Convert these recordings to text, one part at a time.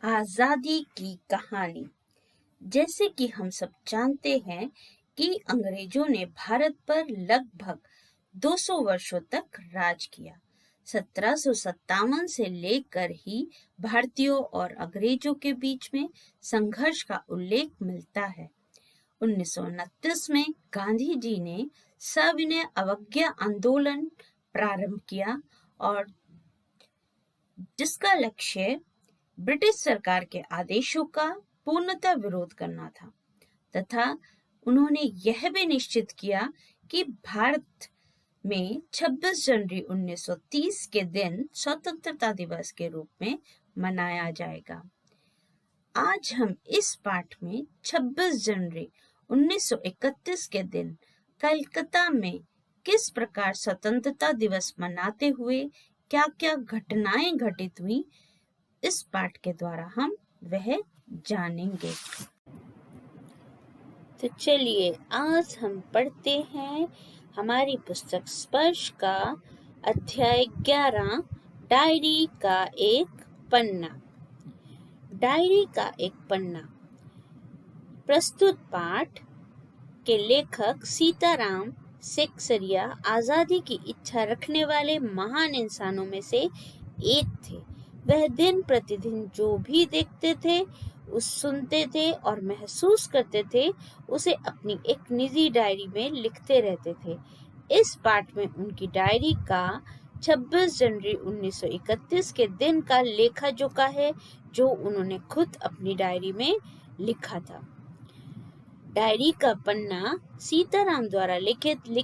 आजादी की कहानी। जैसे कि हम सब जानते हैं कि अंग्रेजों ने भारत पर लगभग 200 वर्षों तक राज किया। 1757 से लेकर ही भारतीयों और अंग्रेजों के बीच में संघर्ष का उल्लेख मिलता है। 1929 में गांधी जी ने सविनय अवज्ञा आंदोलन प्रारंभ किया और जिसका लक्ष्य ब्रिटिश सरकार के आदेशों का पूर्णतः विरोध करना था तथा उन्होंने यह भी निश्चित किया कि भारत में 26 जनवरी 1930 के दिन स्वतंत्रता दिवस के रूप में मनाया जाएगा। आज हम इस पाठ में 26 जनवरी 1931 के दिन कलकत्ता में किस प्रकार स्वतंत्रता दिवस मनाते हुए क्या क्या घटनाएं घटित हुई, इस पाठ के द्वारा हम वह जानेंगे। तो चलिए आज हम पढ़ते हैं हमारी पुस्तक स्पर्श का अध्याय 11 डायरी का एक पन्ना। डायरी का एक पन्ना। प्रस्तुत पाठ के लेखक सीताराम सेकसरिया आजादी की इच्छा रखने वाले महान इंसानों में से एक थे। वह दिन प्रतिदिन जो भी देखते थे, सुनते थे और महसूस करते थे, उसे अपनी एक निजी डायरी में लिखते रहते थे। इस पाठ में उनकी डायरी का 26 जनवरी 1931 के दिन का लेखा जोखा है, जो उन्होंने खुद अपनी डायरी में लिखा था। डायरी का पन्ना सीताराम द्वारा लिखित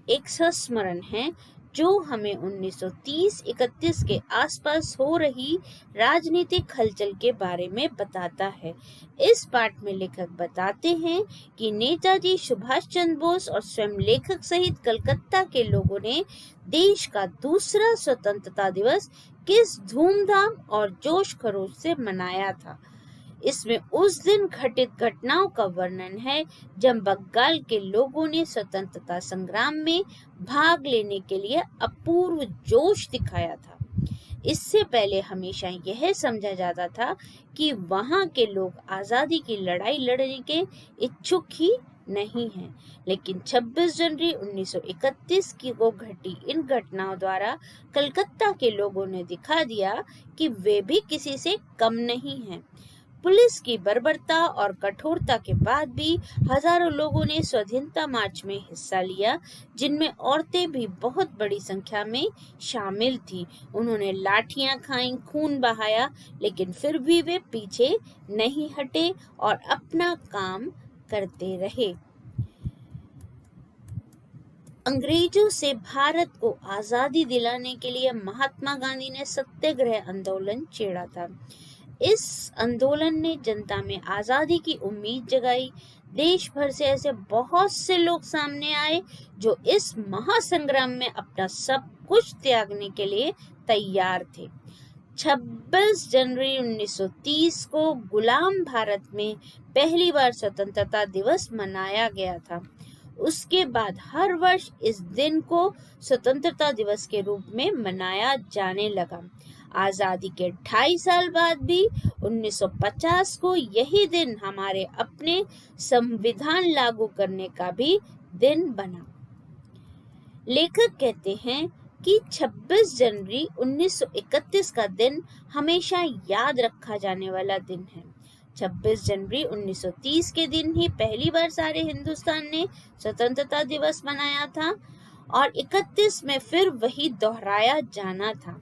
एक संस्मरण है, जो हमें 1930-31 के आसपास हो रही राजनीतिक हलचल के बारे में बताता है। इस पाठ में लेखक बताते हैं कि नेताजी सुभाष चंद्र बोस और स्वयं लेखक सहित कलकत्ता के लोगों ने देश का दूसरा स्वतंत्रता दिवस किस धूमधाम और जोश खरोश से मनाया था। इसमें उस दिन घटित घटनाओं का वर्णन है जब बंगाल के लोगों ने स्वतंत्रता संग्राम में भाग लेने के लिए अपूर्व जोश दिखाया था। इससे पहले हमेशा यह समझा जाता था कि वहां के लोग आजादी की लड़ाई लड़ने के इच्छुक ही नहीं हैं, लेकिन 26 जनवरी 1931 की को घटी इन घटनाओं द्वारा कलकत्ता के लोगों ने दिखा दिया कि वे भी किसी से कम नहीं हैं। पुलिस की बर्बरता और कठोरता के बाद भी हजारों लोगों ने स्वाधीनता मार्च में हिस्सा लिया, जिनमें औरतें भी बहुत बड़ी संख्या में शामिल थी। उन्होंने लाठियां खाईं, खून बहाया, लेकिन फिर भी वे पीछे नहीं हटे और अपना काम करते रहे। अंग्रेजों से भारत को आजादी दिलाने के लिए महात्मा गांधी ने सत्याग्रह आंदोलन छेड़ा था। इस आंदोलन ने जनता में आजादी की उम्मीद जगाई। देश भर से ऐसे बहुत से लोग सामने आए जो इस महासंग्राम में अपना सब कुछ त्यागने के लिए तैयार थे। 26 जनवरी 1930 को गुलाम भारत में पहली बार स्वतंत्रता दिवस मनाया गया था। उसके बाद हर वर्ष इस दिन को स्वतंत्रता दिवस के रूप में मनाया जाने लगा। आजादी के 2.5 साल बाद भी 1950 को यही दिन हमारे अपने संविधान लागू करने का भी दिन बना। लेखक कहते हैं कि 26 जनवरी 1931 का दिन हमेशा याद रखा जाने वाला दिन है। 26 जनवरी 1930 के दिन ही पहली बार सारे हिंदुस्तान ने स्वतंत्रता दिवस मनाया था और 31 में फिर वही दोहराया जाना था,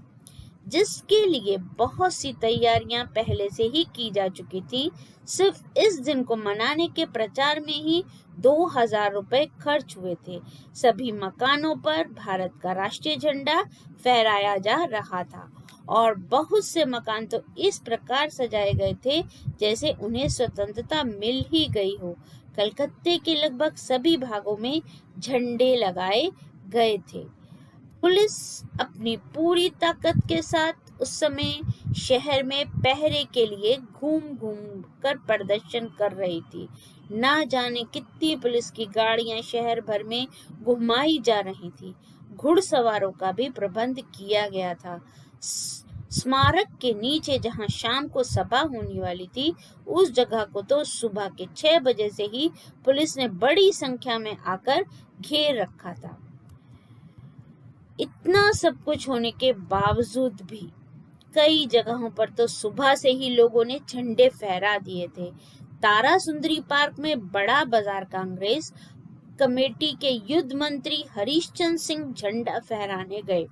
जिसके लिए बहुत सी तैयारियां पहले से ही की जा चुकी थी। सिर्फ इस दिन को मनाने के प्रचार में ही 2000 रुपए खर्च हुए थे। सभी मकानों पर भारत का राष्ट्रीय झंडा फहराया जा रहा था और बहुत से मकान तो इस प्रकार सजाए गए थे जैसे उन्हें स्वतंत्रता मिल ही गई हो। कलकत्ते के लगभग सभी भागों में झंडे लगाए गए थे। पुलिस अपनी पूरी ताकत के साथ उस समय शहर में पहरे के लिए घूम घूम कर प्रदर्शन कर रही थी। ना जाने कितनी पुलिस की गाड़ियां शहर भर में घुमाई जा रही थी। घुड़सवारों का भी प्रबंध किया गया था। स्मारक के नीचे जहां शाम को सभा होने वाली थी, उस जगह को तो सुबह के 6 बजे से ही पुलिस ने बड़ी संख्या में आकर घेर रखा था। इतना सब कुछ होने के बावजूद भी कई जगहों पर तो सुबह से ही लोगों ने झंडे फहरा दिए थे। तारा सुंदरी पार्क में बड़ा बाजार कांग्रेस कमेटी के युद्ध मंत्री हरीश चंद्र सिंह झंडा फहराने गए,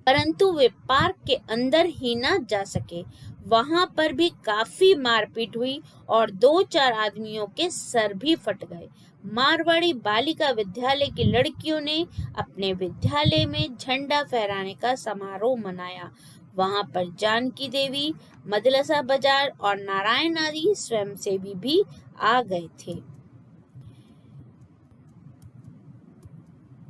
परंतु वे पार्क के अंदर ही न जा सके। वहां पर भी काफी मारपीट हुई और 2-4 आदमियों के सर भी फट गए। मारवाड़ी बालिका विद्यालय की लड़कियों ने अपने विद्यालय में झंडा फहराने का समारोह मनाया। वहां पर जानकी देवी, मदरसा बाजार और नारायण आदि स्वयंसेवी भी आ गए थे।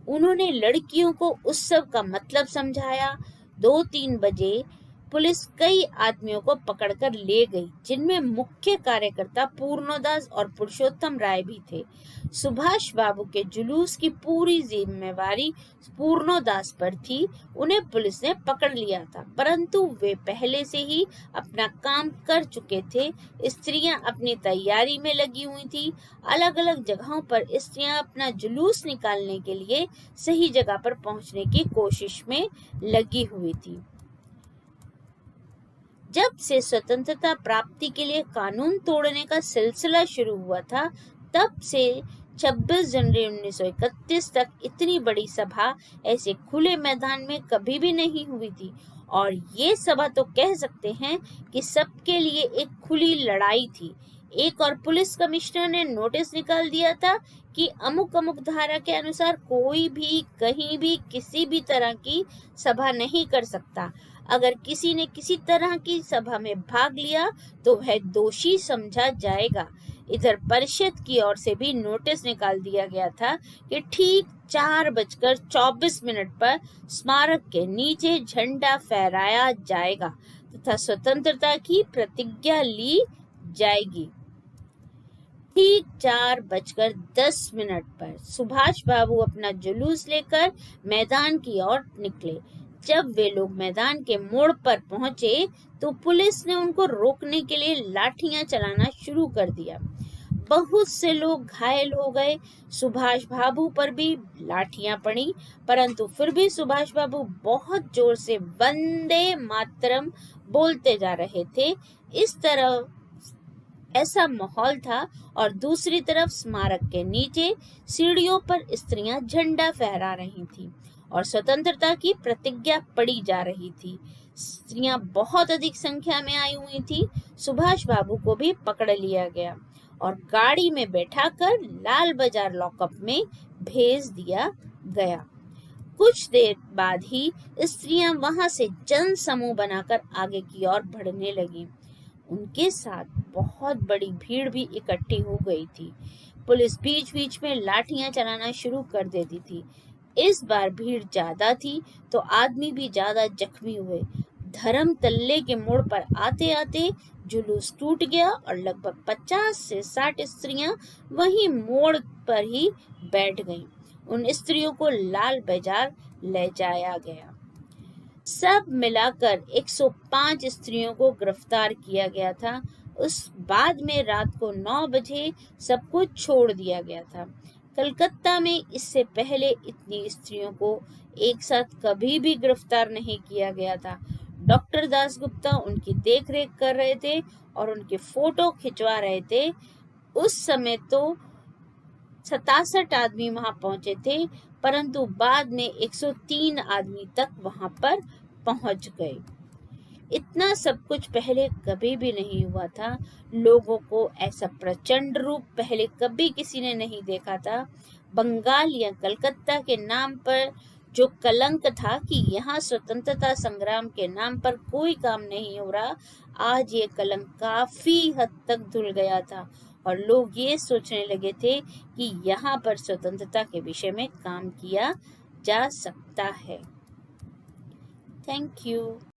उन्होंने लड़कियों को उत्सव का मतलब समझाया। 2-3 बजे पुलिस कई आदमियों को पकड़कर ले गई, जिनमें मुख्य कार्यकर्ता पूर्णोदास और पुरुषोत्तम राय भी थे। सुभाष बाबू के जुलूस की पूरी जिम्मेवारी पूर्णोदास पर थी। उन्हें पुलिस ने पकड़ लिया था, परंतु वे पहले से ही अपना काम कर चुके थे। स्त्रियां अपनी तैयारी में लगी हुई थी। अलग अलग जगहों पर स्त्रियां अपना जुलूस निकालने के लिए सही जगह पर पहुंचने की कोशिश में लगी हुई थी। जब से स्वतंत्रता प्राप्ति के लिए कानून तोड़ने का सिलसिला शुरू हुआ था, तब से 26 जनवरी 1931 तक इतनी बड़ी सभा ऐसे खुले मैदान में कभी भी नहीं हुई थी। और ये सभा तो कह सकते हैं कि सबके लिए एक खुली लड़ाई थी। एक और पुलिस कमिश्नर ने नोटिस निकाल दिया था कि अमुक अमुक धारा के अनुसार कोई भी कहीं भी किसी भी तरह की सभा नहीं कर सकता। अगर किसी ने किसी तरह की सभा में भाग लिया तो वह दोषी समझा जाएगा। इधर परिषद की ओर से भी नोटिस निकाल दिया गया था कि ठीक 4:24 पर स्मारक के नीचे झंडा फहराया जाएगा तथा स्वतंत्रता की प्रतिज्ञा ली जाएगी। ठीक 4:10 पर सुभाष बाबू अपना जुलूस लेकर मैदान की ओर निकले। जब वे लोग मैदान के मोड़ पर पहुंचे तो पुलिस ने उनको रोकने के लिए लाठियां चलाना शुरू कर दिया। बहुत से लोग घायल हो गए। सुभाष बाबू पर भी लाठियां पड़ी, परंतु फिर भी सुभाष बाबू बहुत जोर से वंदे मातरम बोलते जा रहे थे। इस तरह ऐसा माहौल था और दूसरी तरफ स्मारक के नीचे सीढ़ियों पर स्त्रियां झंडा फहरा रही थीं और स्वतंत्रता की प्रतिज्ञा पढ़ी जा रही थी। स्त्रियां बहुत अधिक संख्या में आई हुई थी। सुभाष बाबू को भी पकड़ लिया गया और गाड़ी में बैठाकर लाल बाजार लॉकअप में भेज दिया गया। कुछ देर बाद ही स्त्रियां वहां से जन समूह बनाकर आगे की ओर बढ़ने लगी। उनके साथ बहुत बड़ी भीड़ भी इकट्ठी हो गई थी। पुलिस बीच बीच में लाठियां चलाना शुरू कर देती थी। इस बार भीड़ ज्यादा थी तो आदमी भी ज्यादा जख्मी हुए। धर्म तल्ले के मोड़ पर आते आते जुलूस टूट गया और लगभग 50 से 60 स्त्रियां वहीं मोड़ पर ही बैठ गईं। उन स्त्रियों को लाल बाजार ले जाया गया। सब मिलाकर 105 स्त्रियों को गिरफ्तार किया गया था। उस बाद में रात को 9 बजे सब कुछ छोड़ दिया गया था। कलकत्ता में इससे पहले इतनी स्त्रियों को एक साथ कभी भी गिरफ्तार नहीं किया गया था। डॉक्टर दासगुप्ता उनकी देखरेख कर रहे थे और उनके फोटो खिंचवा रहे थे। उस समय तो 67 आदमी वहां पहुंचे थे, परंतु बाद में 103 आदमी तक वहां पर पहुंच गए। इतना सब कुछ पहले कभी भी नहीं हुआ था। लोगों को ऐसा प्रचंड रूप पहले कभी किसी ने नहीं देखा था। बंगाल या कलकत्ता के नाम पर जो कलंक था कि यहाँ स्वतंत्रता संग्राम के नाम पर कोई काम नहीं हो रहा, आज ये कलंक काफी हद तक धुल गया था और लोग ये सोचने लगे थे कि यहाँ पर स्वतंत्रता के विषय में काम किया जा सकता है। Thank you.